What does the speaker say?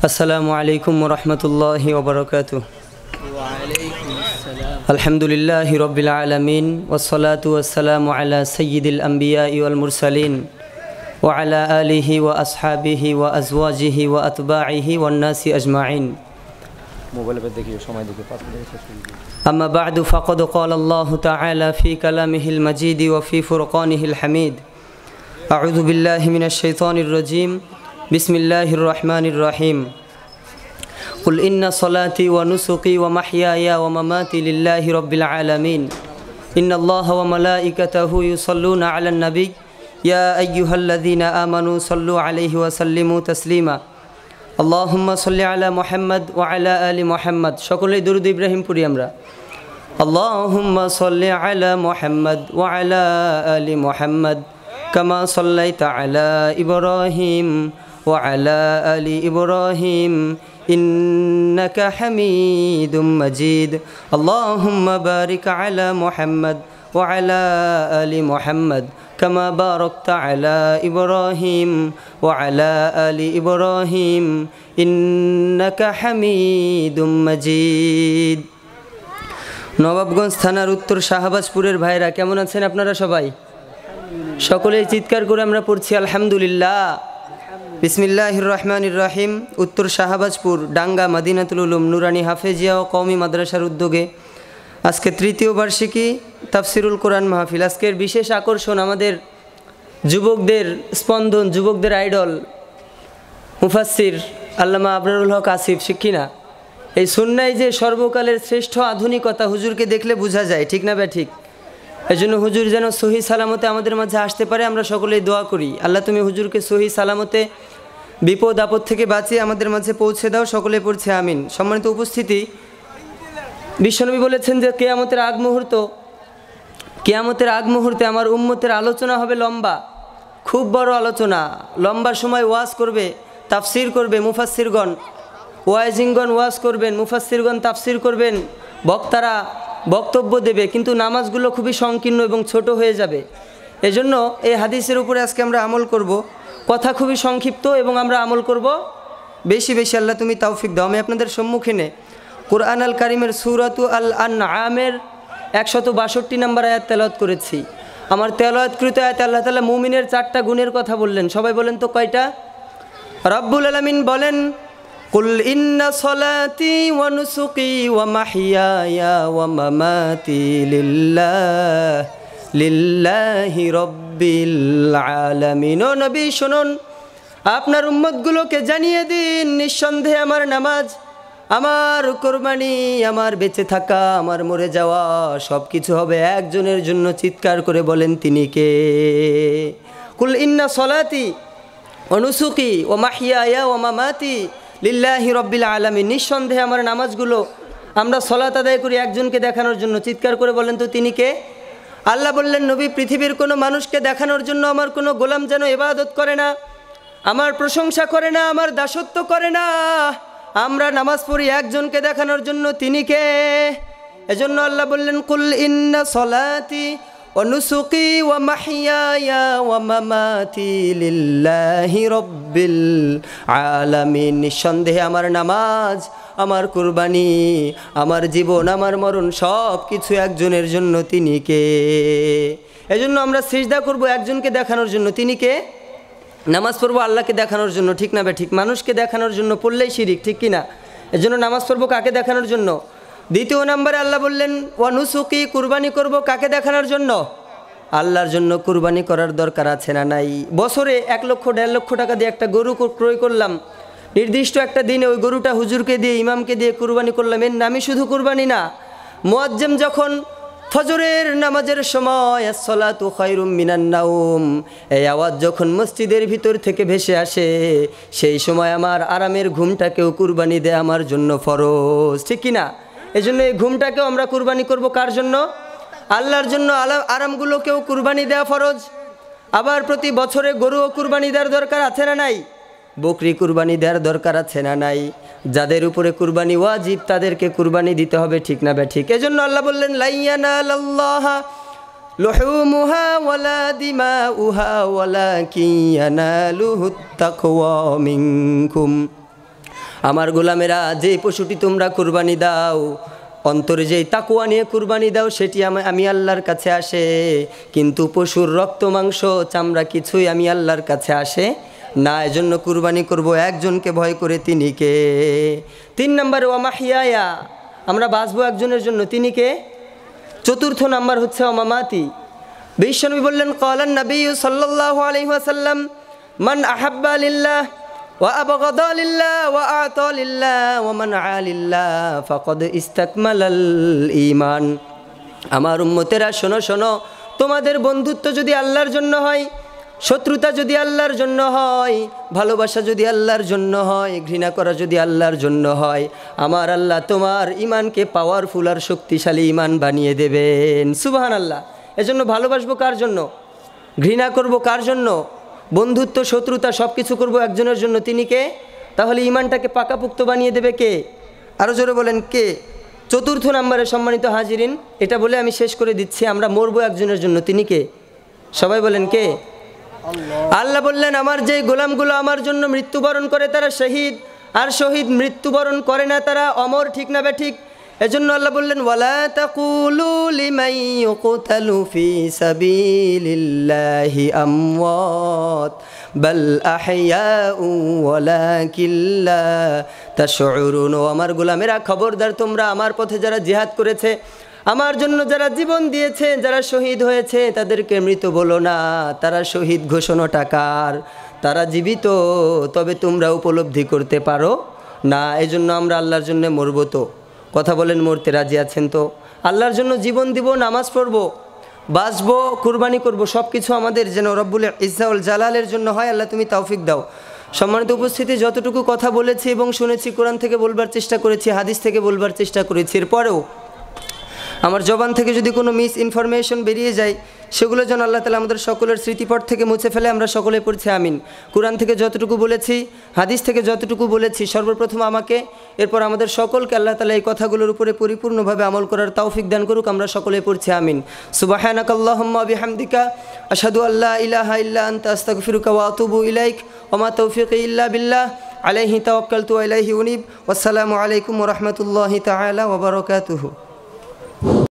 আসসালামু আলাইকুম ওয়া রাহমাতুল্লাহি ওয়া বারাকাতুহু। ওয়া আলাইকুম আসসালাম। আলহামদুলিল্লাহি রাব্বিল আলামিন ওয়াসসালাতু ওয়াসসালামু আলা সাইয়্যিদিল আমবিয়াই ওয়াল মুরসালিন ওয়া আলা আলিহি ওয়া আসহাবিহি ওয়া আজওয়াজিহি ওয়া আতবাইহি ওয়ান নাসি আজমাইন। মোবাইলে দেখি সময় দেখে 5 মিনিট শেষ করে দিই। أما بعد فقد قال الله تعالى في كلامه المجيد وفي فرقانه الحميد. أعوذ بالله من الشيطان الرجيم. بسم الله الرحمن الرحيم. قل إن صلاتي ونسكي ومحياي ومماتي لله رب العالمين. إن الله وملائكته يصلون على النبي يا أيها الذين آمنوا صلوا عليه وسلموا تسليما. اللهم صل على محمد وعلى آل محمد. সকলে দরুদ ইব্রাহিম পড়ি আমরা। اللهم صل على محمد وعلى آل محمد كما صليت على إبراهيم وعلى آل إبراهيم إنك حميد مجيد. اللهم بارك على محمد وعلى آل محمد كما باركت على إبراهيم وعلى آل إبراهيم إنك حميد مجيد. নবাবগঞ্জ থানার উত্তর শাহবাজপুরের ভাইরা কেমন আছেন আপনারা সবাই? সকলেই চিৎকার করে আমরা পড়ছি আলহামদুলিল্লাহ। বিসমিল্লাহির রহমানির রহিম। উত্তর শাহবাজপুর ডাঙ্গা মদিনাতুল উলুম নুরানি হাফেজিয়া ও কওমি মাদ্রাসার উদ্যোগে আজকে তৃতীয় বার্ষিকী তাফসিরুল কোরআন মাহফিল। আজকের বিশেষ আকর্ষণ আমাদের যুবকদের স্পন্দন, যুবকদের আইডল মুফাসসির আল্লামা আবরারুল হক আসিফ, শিক্ষিনা। এই সুন্নায় যে সর্বকালের শ্রেষ্ঠ আধুনিকতা হুজুরকে দেখলে বোঝা যায়, ঠিক না ঠিক? এই জন্য হুজুর যেন সহি সালামতে আমাদের মাঝে আসতে পারে, আমরা সকলেই দোয়া করি, আল্লাহ তুমি হুজুরকে সহি সালামতে বিপদ আপদ থেকে বাঁচিয়ে আমাদের মাঝে পৌঁছে দাও। সকলে পড়ছে আমিন। সম্মানিত উপস্থিতি, বিশ্বনবী বলেছেন যে কিয়ামতের আগ মুহূর্তে আমার উম্মতের আলোচনা হবে লম্বা, খুব বড় আলোচনা। লম্বা সময় ওয়াজ করবে, তাফসির করবে মুফাসসিরগণ, ওয়াইজিংগণ ওয়াজ করবেন, মুফাসসিরগণ তাফসির করবেন, বক্তারা বক্তব্য দেবে, কিন্তু নামাজগুলো খুবই সংকীর্ণ এবং ছোট হয়ে যাবে। এজন্য এই হাদিসের উপরে আজকে আমরা আমল করব। কথা খুবই সংক্ষিপ্ত এবং আমরা আমল করব বেশি বেশি। আল্লাহ তুমি তৌফিক দাও। আমি আপনাদের সম্মুখে কুরআন আল কারিমের সূরাতু আল আনআমের 162 নম্বর আয়াত তেলাওয়াত করেছি। আমার তেলাওয়াতকৃত আয়াতে আল্লাহ তাআলা মুমিনের 4টা গুণের কথা বললেন। সবাই বলেন তো কয়টা? রব্বুল আলামিন বলেন, কুল ইন্না সলাতি ওয়া নুসুকি ওয়া মাহইয়ায়া ওয়া মামাতি লিল্লাহি রাব্বিল আলামিন। ও নবী শুনুন, আপনার উম্মতগুলোকে জানিয়ে দিন, নিঃসন্দেহে আমার নামাজ, আমার কোরবানি, আমার বেঁচে থাকা, আমার মরে যাওয়া সব কিছু হবে একজনের জন্য। চিৎকার করে বলেন তিনি কে? কুল ইন্না সলাতি ওয়া নুসুকি ওয়া মাহইয়ায়া ওয়া মামাতি লিল্লাহি রাব্বিল আলামিন। নিঃসন্দেহে আমার নামাজগুলো আমরা সলাত আদায় করি একজনকে দেখানোর জন্য। চিৎকার করে বলেন তো তিনি কে? আল্লাহ বললেন, নবী পৃথিবীর কোনো মানুষকে দেখানোর জন্য আমার কোনো গোলাম যেন ইবাদত করে না, আমার প্রশংসা করে না, আমার দাসত্ব করে না। আমরা নামাজ পড়ি একজনকে দেখানোর জন্য, তিনি কে? এজন্য আল্লাহ বললেন, কুল ইন্না সলাতি ওয়া নুসুকি ওয়া মাহইয়ায়া ওয়া মামাতি লিল্লাহি রাব্বিল আলামিন। নিঃসন্দেহে আমার নামাজ, আমার কুরবানি, আমার জীবন, আমার মরণ সব কিছু একজনের জন্য, তিনি কে? এজন্য আমরা সিজদা করব একজনকে দেখানোর জন্য, তিনি কে? নামাজ পড়বো আল্লাহকে দেখানোর জন্য, ঠিক না ঠিক? মানুষকে দেখানোর জন্য পড়লেই শিরিক, ঠিক কিনা? এজন্য নামাজ পড়বো কাকে দেখানোর জন্য? দ্বিতীয় নম্বরে আল্লাহ বললেন, ওয়া নুসুকি, কুরবানি করব কাকে দেখানোর জন্য? আল্লাহর জন্য। কুরবানি করার দরকার আছে না নাই? বছরে 1 লক্ষ 1.5 লক্ষ টাকা দিয়ে একটা গরু ক্রয় করলাম, নির্দিষ্ট একটা দিনে ওই গরুটা হুজুরকে দিয়ে, ইমামকে দিয়ে কুরবানি করলাম। এর নামই শুধু কুরবানি না। মুয়াজ্জিম যখন ফজরের নামাজের সময় আসসালাতু খায়রুম মিনান নাওম, এই আওয়াজ যখন মসজিদের ভিতর থেকে ভেসে আসে, সেই সময় আমার আরামের ঘুমটাকেও কুরবানি দেয়া আমার জন্য ফরজ, ঠিক কিনা? এই জন্য এই ঘুমটাকেও আমরা কুরবানি করব কার জন্য? আল্লাহর জন্য। আরামগুলোকেও কুরবানি দেওয়া ফরজ। আবার প্রতি বছরে গরুও কুরবানি দেওয়ার দরকার আছে না নাই? বকরি কুরবানি দেওয়ার দরকার আছে না নাই? যাদের উপরে কুরবানি ওয়াজিব তাদেরকে কুরবানি দিতে হবে, ঠিক না ঠিক? এজন্য আল্লাহ বললেন, লা ইয়ানালাল্লাহা লুহুমুহা ওয়ালা দিমাউহা ওয়ালাকিন ইয়ানালুহুত তাকওয়া মিনকুম। আমার গোলামেরা, যেই পশুটি তোমরা কুরবানি দাও, অন্তরে যেই তাকওয়া নিয়ে কুরবানি দাও, সেটি আমি আল্লাহর কাছে আসে, কিন্তু পশুর রক্ত মাংস চামড়া কিছুই আমি আল্লাহর কাছে আসে না। এজন্য কুরবানি করব একজনকে ভয় করে, তিনি কে? 3 নম্বরে ওয়া মাহইয়ায়া, আমরা বাঁচবো একজনের জন্য, তিনি কে? 4 নাম্বার হচ্ছে ওয়া মামাতি। বিশ্বনবী বললেন, ক্বালান নবী সাল্লাল্লাহু আলাইহি ওয়াসাল্লাম, মান আহাব্বা লিল্লাহ ওয়া আবগাদা লিল্লাহ ওয়া আতা লিল্লাহ ওয়া মানআ লিল্লাহ ফাকাদ ইসতাকমালাল ঈমান। আমার উম্মতেরা শোনো শোনো, তোমাদের বন্ধুত্ব যদি আল্লাহর জন্য হয়, শত্রুতা যদি আল্লাহর জন্য হয়, ভালোবাসা যদি আল্লাহর জন্য হয়, ঘৃণা করা যদি আল্লাহর জন্য হয়, আমার আল্লাহ তোমার ইমানকে পাওয়ারফুল আর শক্তিশালী ইমান বানিয়ে দেবেন। সুবহানাল্লাহ। এজন্য ভালোবাসবো কার জন্য? ঘৃণা করব কার জন্য? বন্ধুত্ব শত্রুতা সব কিছু করবো একজনের জন্য, তিনি কে? তাহলে ইমানটাকে পাকাপুক্ত বানিয়ে দেবে কে? আরও জোরে বলেন কে? 4 নম্বরে সম্মানিত হাজিরিন, এটা বলে আমি শেষ করে দিচ্ছি, আমরা মরবো একজনের জন্য, তিনি কে? সবাই বলেন কে? আল্লাহ বললেন, আমার যে গোলামগুলো আমার জন্য মৃত্যুবরণ করে তারা শহীদ, আর শহীদ মৃত্যুবরণ করে না তারা অমর। ঠিক না বেঠিক? এজন্য আল্লাহ বললেন, ওয়ালা তাকুলু লিমান ইউকতালু ফি সাবিলিল্লাহি আমওয়াত বাল আহইয়াউ ওয়ালাকিন লা তাশউরুন। আমার গোলামেরা, খবরদার, তোমরা আমার পথে যারা জিহাদ করেছে, আমার জন্য যারা জীবন দিয়েছে, যারা শহীদ হয়েছে, তাদেরকে মৃত বলো না, তারা শহীদ ঘোষণা টাকার, তারা জীবিত, তবে তোমরা উপলব্ধি করতে পারো না। এজন্য আমরা আল্লাহর জন্য মরবো। তো কথা বলেন, মরতে রাজি আছেন তো? আল্লাহর জন্য জীবন দিব, নামাজ পড়বো, বাঁচবো, কুরবানি করব, সব কিছু আমাদের যেন রব্বুল ইজ্জাউল জালালের জন্য হয়। আল্লাহ তুমি তৌফিক দাও। সম্মানিত উপস্থিতি, যতটুকু কথা বলেছি এবং শুনেছি, কোরআন থেকে বলবার চেষ্টা করেছি, হাদিস থেকে বলবার চেষ্টা করেছি, এরপরেও আমার জবান থেকে যদি কোনো মিস ইনফরমেশন বেরিয়ে যায়, সেগুলো যেন আল্লাহ তাআলা আমাদের সকলের স্মৃতিপট থেকে মুছে ফেলে। আমরা সকলে পড়ছি আমিন। কোরআন থেকে যতটুকু বলেছি, হাদিস থেকে যতটুকু বলেছি, সর্বপ্রথম আমাকে, এরপর আমাদের সকলকে আল্লাহ তাআলা এই কথাগুলোর উপরে পরিপূর্ণভাবে আমল করার তৌফিক দান করুক। আমরা সকলে পড়ছি আমিন। সুবহানাকাল্লাহুম্মা বিহামদিকা আশহাদু আল্লা ইলাহা ইল্লা আনতা আস্তাগফিরুকা ওয়া আতুবু ইলাইক ওয়া মা তাওফীকি ইল্লা বিল্লাহ আলাইহি তাওয়াক্কালতু ওয়া ইলাইহি উনীব। ওয়াসসালামু আলাইকুম ওয়া রাহমাতুল্লাহি তাআলা ওয়া বারাকাতুহু।